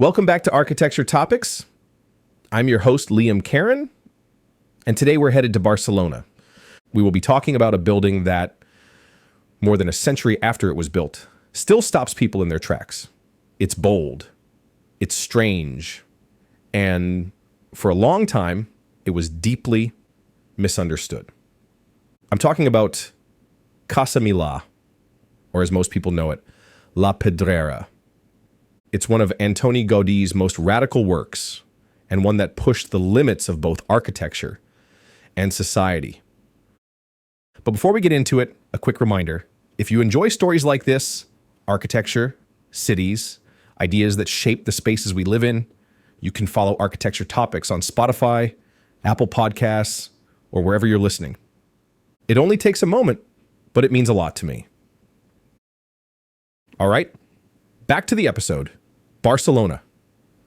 Welcome back to Architecture Topics. I'm your host, Liam Karen, and today we're headed to Barcelona. We will be talking about a building that, more than a century after it was built, still stops people in their tracks. It's bold, it's strange, and for a long time, it was deeply misunderstood. I'm talking about Casa Milà, or as most people know it, La Pedrera. It's one of Antoni Gaudí's most radical works, and one that pushed the limits of both architecture and society. But before we get into it, a quick reminder. If you enjoy stories like this, architecture, cities, ideas that shape the spaces we live in, you can follow Architecture Topics on Spotify, Apple Podcasts, or wherever you're listening. It only takes a moment, but it means a lot to me. All right, back to the episode. Barcelona,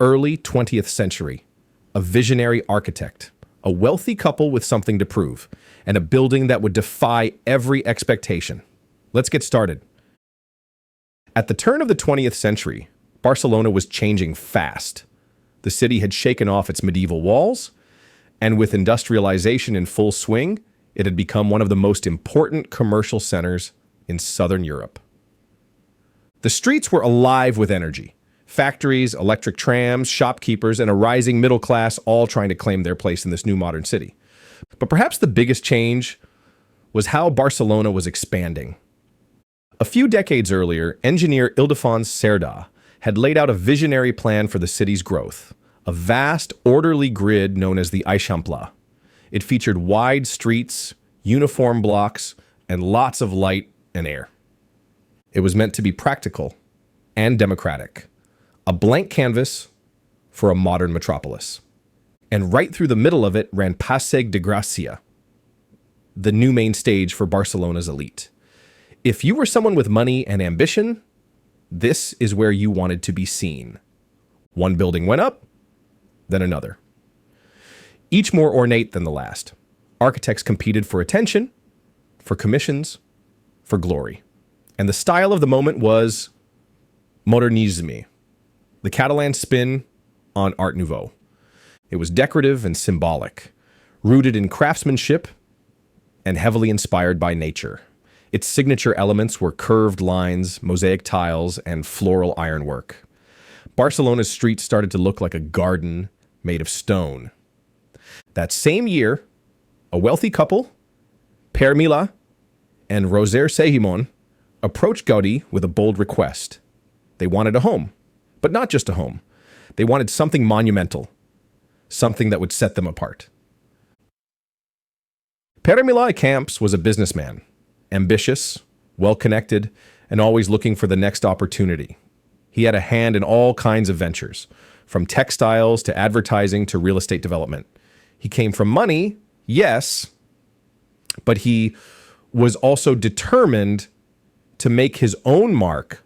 early 20th century, a visionary architect, a wealthy couple with something to prove, and a building that would defy every expectation. Let's get started. At the turn of the 20th century, Barcelona was changing fast. The city had shaken off its medieval walls, and with industrialization in full swing, it had become one of the most important commercial centers in southern Europe. The streets were alive with energy. Factories, electric trams, shopkeepers, and a rising middle class all trying to claim their place in this new modern city. But perhaps the biggest change was how Barcelona was expanding. A few decades earlier, engineer Ildefons Cerdà had laid out a visionary plan for the city's growth, a vast, orderly grid known as the Eixample. It featured wide streets, uniform blocks, and lots of light and air. It was meant to be practical and democratic. A blank canvas for a modern metropolis. And right through the middle of it ran Passeig de Gràcia, the new main stage for Barcelona's elite. If you were someone with money and ambition, this is where you wanted to be seen. One building went up, then another. Each more ornate than the last. Architects competed for attention, for commissions, for glory. And the style of the moment was modernisme, the Catalan spin on Art Nouveau. It was decorative and symbolic, rooted in craftsmanship and heavily inspired by nature. Its signature elements were curved lines, mosaic tiles, and floral ironwork. Barcelona's streets started to look like a garden made of stone. That same year, a wealthy couple, Pere Milà and Roser Segimon, approached Gaudí with a bold request. They wanted a home. But not just a home. They wanted something monumental, something that would set them apart. Pere Milà Camps was a businessman, ambitious, well-connected, and always looking for the next opportunity. He had a hand in all kinds of ventures, from textiles to advertising to real estate development. He came from money, yes, but he was also determined to make his own mark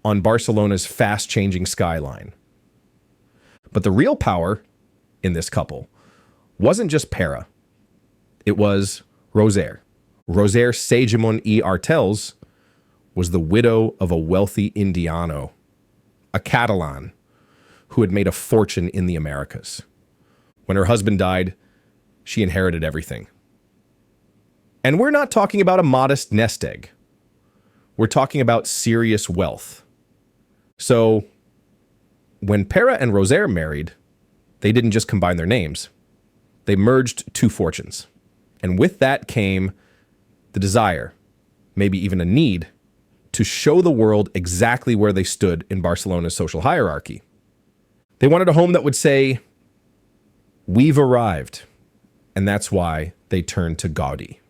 on Barcelona's fast-changing skyline. But the real power in this couple wasn't just Pere. It was Roser. Roser Segimon y Artels was the widow of a wealthy Indiano, a Catalan, who had made a fortune in the Americas. When her husband died, she inherited everything. And we're not talking about a modest nest egg. We're talking about serious wealth. So, when Pere and Roser married, they didn't just combine their names. They merged two fortunes. And with that came the desire, maybe even a need, to show the world exactly where they stood in Barcelona's social hierarchy. They wanted a home that would say, "We've arrived." And that's why they turned to Gaudí.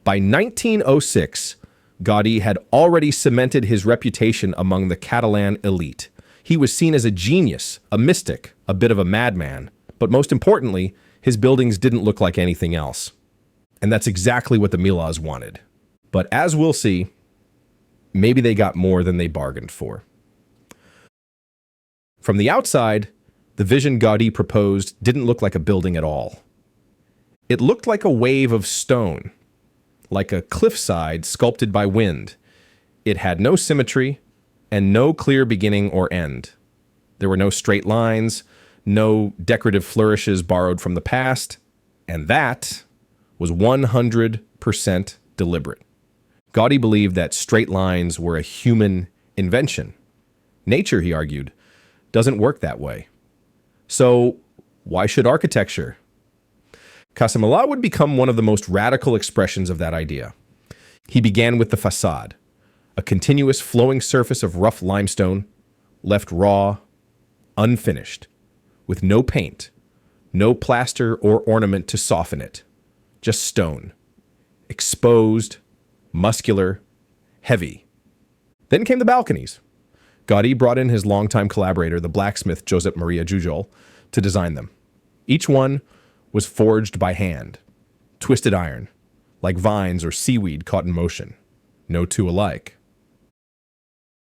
By 1906, Gaudí had already cemented his reputation among the Catalan elite. He was seen as a genius, a mystic, a bit of a madman. But most importantly, his buildings didn't look like anything else. And that's exactly what the Milàs wanted. But as we'll see, maybe they got more than they bargained for. From the outside, the vision Gaudí proposed didn't look like a building at all. It looked like a wave of stone, like a cliffside sculpted by wind. It had no symmetry, and no clear beginning or end. There were no straight lines, no decorative flourishes borrowed from the past, and that was 100% deliberate. Gaudí believed that straight lines were a human invention. Nature, he argued, doesn't work that way. So why should architecture? Casa Milà would become one of the most radical expressions of that idea. He began with the facade, a continuous flowing surface of rough limestone, left raw, unfinished, with no paint, no plaster or ornament to soften it, just stone, exposed, muscular, heavy. Then came the balconies. Gaudí brought in his longtime collaborator, the blacksmith Josep Maria Jujol, to design them. Each one was forged by hand, twisted iron, like vines or seaweed caught in motion, no two alike.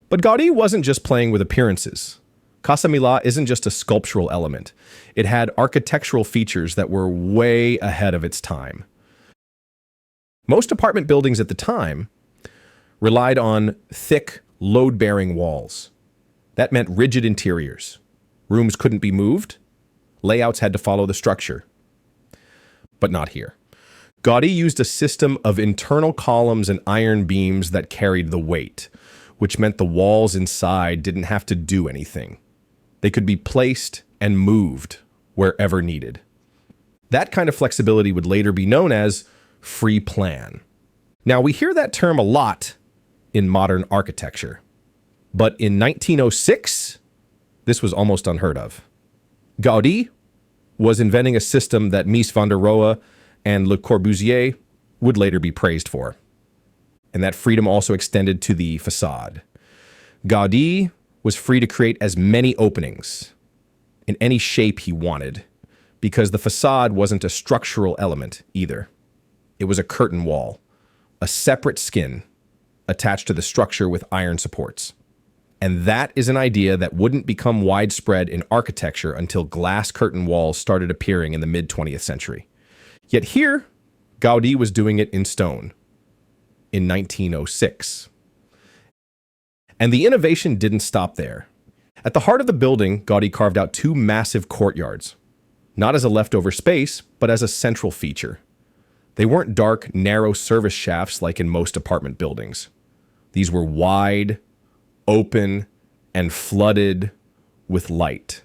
But Gaudí wasn't just playing with appearances. Casa Milà isn't just a sculptural element. It had architectural features that were way ahead of its time. Most apartment buildings at the time relied on thick, load-bearing walls. That meant rigid interiors. Rooms couldn't be moved. Layouts had to follow the structure. But not here. Gaudí used a system of internal columns and iron beams that carried the weight, which meant the walls inside didn't have to do anything. They could be placed and moved wherever needed. That kind of flexibility would later be known as free plan. Now, we hear that term a lot in modern architecture, but in 1906, this was almost unheard of. Gaudí was inventing a system that Mies van der Rohe and Le Corbusier would later be praised for. And that freedom also extended to the facade. Gaudí was free to create as many openings in any shape he wanted, because the facade wasn't a structural element either. It was a curtain wall, a separate skin attached to the structure with iron supports. And that is an idea that wouldn't become widespread in architecture until glass curtain walls started appearing in the mid-20th century. Yet here, Gaudí was doing it in stone in 1906. And the innovation didn't stop there. At the heart of the building, Gaudí carved out two massive courtyards, not as a leftover space, but as a central feature. They weren't dark, narrow service shafts like in most apartment buildings. These were wide, open, and flooded with light.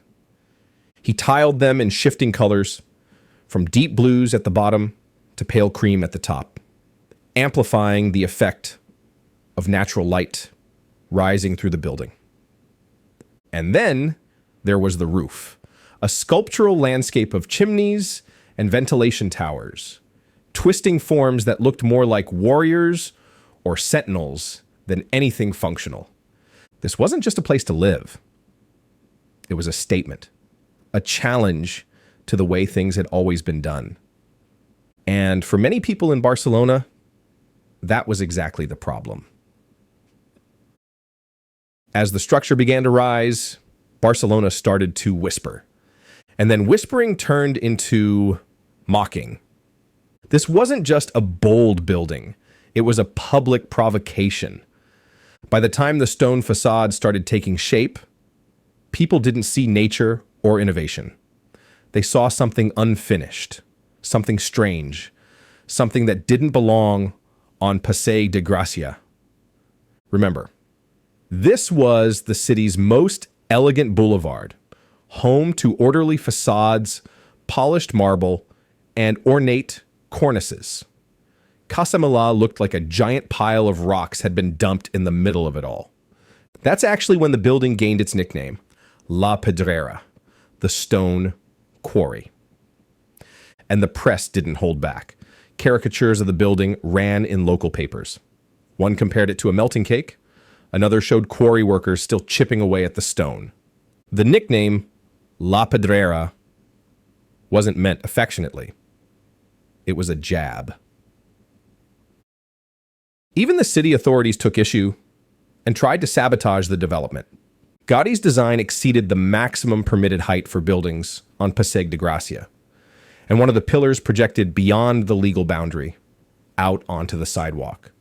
He tiled them in shifting colors, from deep blues at the bottom to pale cream at the top, amplifying the effect of natural light rising through the building. And then there was the roof, a sculptural landscape of chimneys and ventilation towers, twisting forms that looked more like warriors or sentinels than anything functional. This wasn't just a place to live. It was a statement, a challenge to the way things had always been done. And for many people in Barcelona, that was exactly the problem. As the structure began to rise, Barcelona started to whisper. And then whispering turned into mocking. This wasn't just a bold building. It was a public provocation. By the time the stone facade started taking shape, people didn't see nature or innovation. They saw something unfinished, something strange, something that didn't belong on Passeig de Gràcia. Remember, this was the city's most elegant boulevard, home to orderly facades, polished marble, and ornate cornices. Casa Milà looked like a giant pile of rocks had been dumped in the middle of it all. That's actually when the building gained its nickname, La Pedrera, the stone quarry. And the press didn't hold back. Caricatures of the building ran in local papers. One compared it to a melting cake. Another showed quarry workers still chipping away at the stone. The nickname, La Pedrera, wasn't meant affectionately. It was a jab. Even the city authorities took issue and tried to sabotage the development. Gaudí's design exceeded the maximum permitted height for buildings on Passeig de Gràcia, and one of the pillars projected beyond the legal boundary, out onto the sidewalk.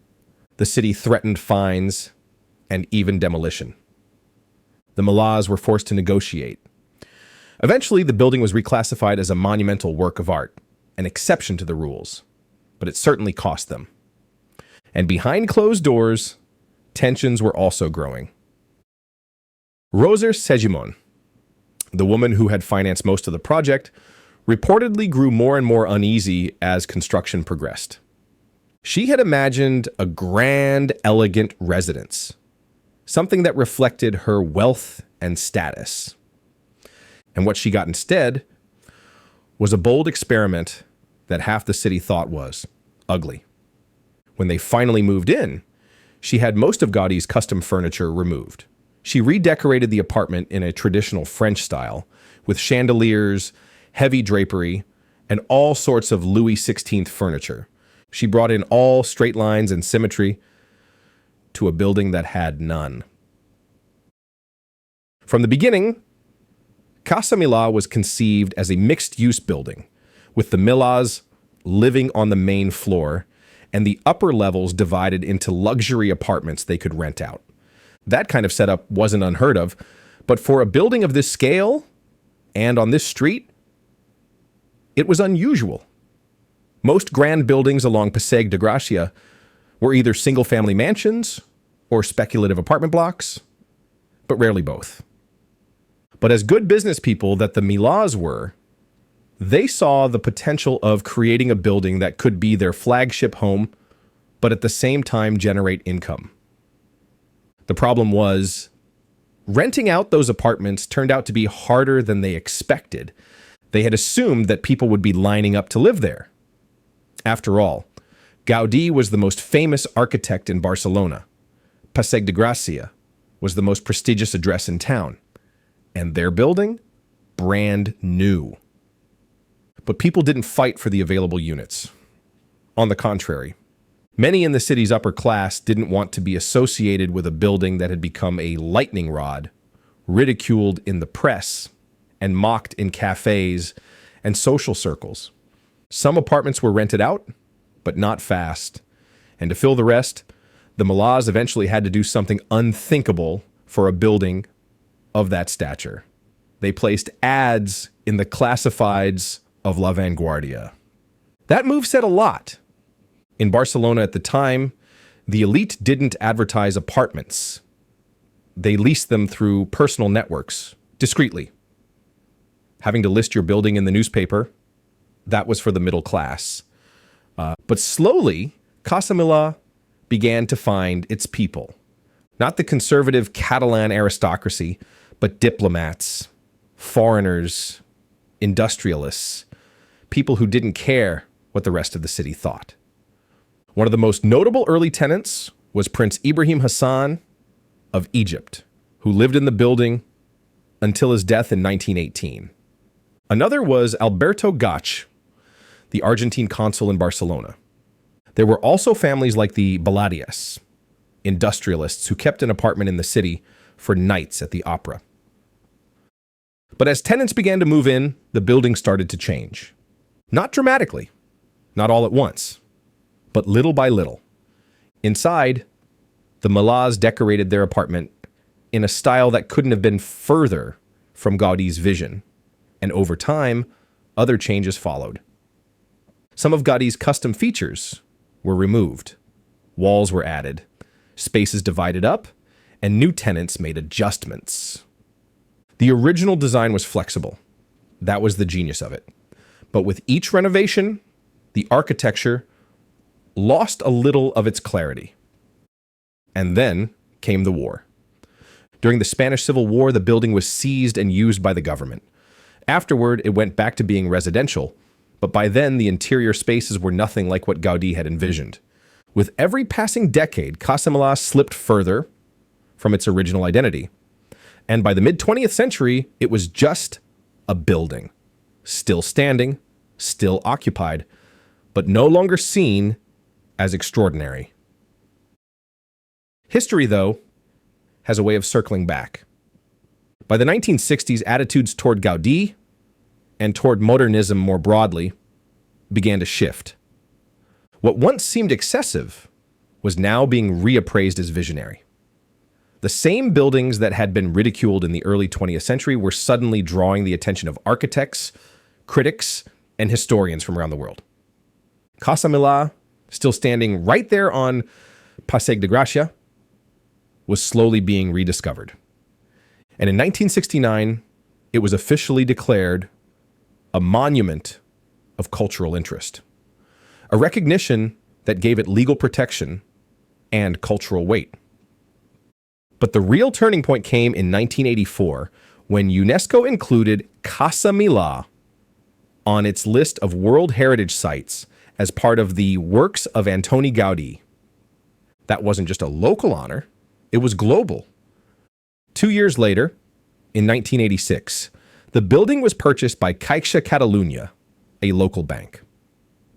The city threatened fines and even demolition. The Milàs were forced to negotiate. Eventually, the building was reclassified as a monumental work of art, an exception to the rules, but it certainly cost them. And behind closed doors, tensions were also growing. Roser Segimon, the woman who had financed most of the project, reportedly grew more and more uneasy as construction progressed. She had imagined a grand, elegant residence, something that reflected her wealth and status. And what she got instead was a bold experiment that half the city thought was ugly. When they finally moved in, she had most of Gaudí's custom furniture removed. She redecorated the apartment in a traditional French style, with chandeliers, heavy drapery, and all sorts of Louis XVI furniture. She brought in all straight lines and symmetry to a building that had none. From the beginning, Casa Milà was conceived as a mixed-use building, with the Milàs living on the main floor and the upper levels divided into luxury apartments they could rent out. That kind of setup wasn't unheard of, but for a building of this scale and on this street, it was unusual. Most grand buildings along Passeig de Gràcia were either single-family mansions or speculative apartment blocks, but rarely both. But as good business people that the Milàs were, they saw the potential of creating a building that could be their flagship home, but at the same time generate income. The problem was, renting out those apartments turned out to be harder than they expected. They had assumed that people would be lining up to live there. After all, Gaudí was the most famous architect in Barcelona. Passeig de Gràcia was the most prestigious address in town. And their building? Brand new. But people didn't fight for the available units. On the contrary, many in the city's upper class didn't want to be associated with a building that had become a lightning rod, ridiculed in the press, and mocked in cafes and social circles. Some apartments were rented out, but not fast. And to fill the rest, the Milàs eventually had to do something unthinkable for a building of that stature. They placed ads in the classifieds of La Vanguardia. That move said a lot. In Barcelona at the time, the elite didn't advertise apartments. They leased them through personal networks, discreetly. Having to list your building in the newspaper, that was for the middle class. But slowly, Casa Milà began to find its people. Not the conservative Catalan aristocracy, but diplomats, foreigners, industrialists, people who didn't care what the rest of the city thought. One of the most notable early tenants was Prince Ibrahim Hassan of Egypt, who lived in the building until his death in 1918. Another was Alberto Gach, the Argentine consul in Barcelona. There were also families like the Baladias, industrialists who kept an apartment in the city for nights at the opera. But as tenants began to move in, the building started to change. Not dramatically, not all at once, but little by little. Inside, the Milàs decorated their apartment in a style that couldn't have been further from Gaudí's vision, and over time, other changes followed. Some of Gaudí's custom features were removed, walls were added, spaces divided up, and new tenants made adjustments. The original design was flexible. That was the genius of it. But with each renovation, the architecture lost a little of its clarity. And then came the war. During the Spanish Civil War, the building was seized and used by the government. Afterward, it went back to being residential, but by then the interior spaces were nothing like what Gaudí had envisioned. With every passing decade, Casa Milà slipped further from its original identity. And by the mid-20th century, it was just a building. Still standing, still occupied, but no longer seen as extraordinary. History, though, has a way of circling back. By the 1960s, attitudes toward Gaudí and toward modernism more broadly began to shift. What once seemed excessive was now being reappraised as visionary. The same buildings that had been ridiculed in the early 20th century were suddenly drawing the attention of architects, critics, and historians from around the world. Casa Milà, still standing right there on Passeig de Gràcia, was slowly being rediscovered. And in 1969, it was officially declared a monument of cultural interest, a recognition that gave it legal protection and cultural weight. But the real turning point came in 1984 when UNESCO included Casa Milà on its list of World Heritage Sites as part of the works of Antoni Gaudí. That wasn't just a local honor, it was global. 2 years later, in 1986, the building was purchased by Caixa Catalunya, a local bank.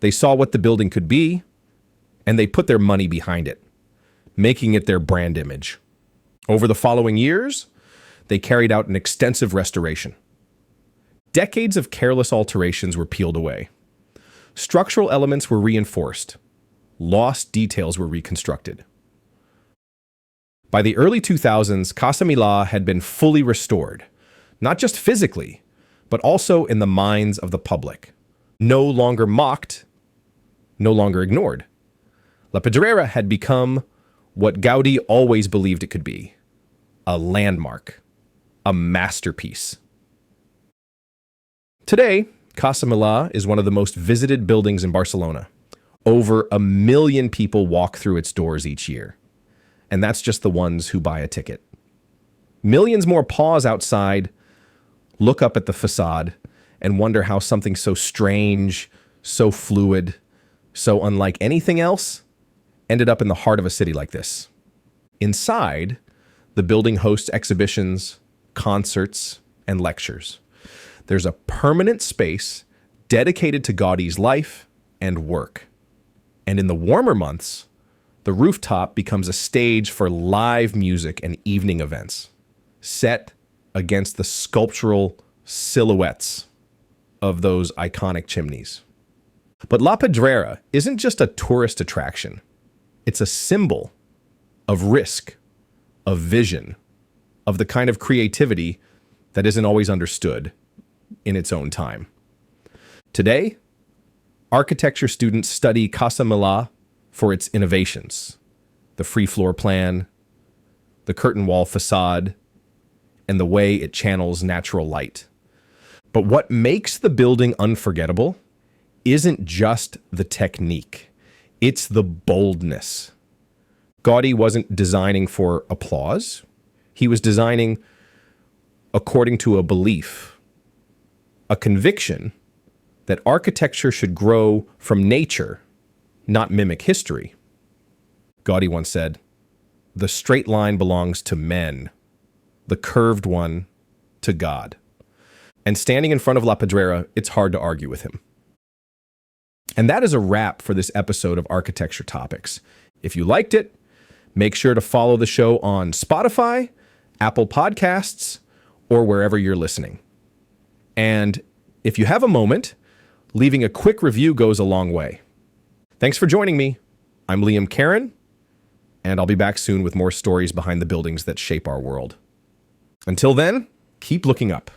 They saw what the building could be, and they put their money behind it, making it their brand image. Over the following years, they carried out an extensive restoration. Decades of careless alterations were peeled away. Structural elements were reinforced. Lost details were reconstructed. By the early 2000s, Casa Milà had been fully restored, not just physically, but also in the minds of the public. No longer mocked, no longer ignored. La Pedrera had become what Gaudí always believed it could be: a landmark, a masterpiece. Today, Casa Milà is one of the most visited buildings in Barcelona. Over 1 million people walk through its doors each year. And that's just the ones who buy a ticket. Millions more pause outside, look up at the facade, and wonder how something so strange, so fluid, so unlike anything else, ended up in the heart of a city like this. Inside, the building hosts exhibitions, concerts, and lectures. There's a permanent space dedicated to Gaudí's life and work. And in the warmer months, the rooftop becomes a stage for live music and evening events, set against the sculptural silhouettes of those iconic chimneys. But La Pedrera isn't just a tourist attraction. It's a symbol of risk, of vision, of the kind of creativity that isn't always understood in its own time. Today, architecture students study Casa Milà for its innovations: the free floor plan, the curtain wall facade, and the way it channels natural light. But what makes the building unforgettable isn't just the technique, it's the boldness. Gaudí wasn't designing for applause. He was designing according to a belief, a conviction that architecture should grow from nature, not mimic history. Gaudí once said, "The straight line belongs to men, the curved one to God." And standing in front of La Pedrera, it's hard to argue with him. And that is a wrap for this episode of Architecture Topics. If you liked it, make sure to follow the show on Spotify, Apple Podcasts, or wherever you're listening. And if you have a moment, leaving a quick review goes a long way. Thanks for joining me. I'm Liam Karen, and I'll be back soon with more stories behind the buildings that shape our world. Until then, keep looking up.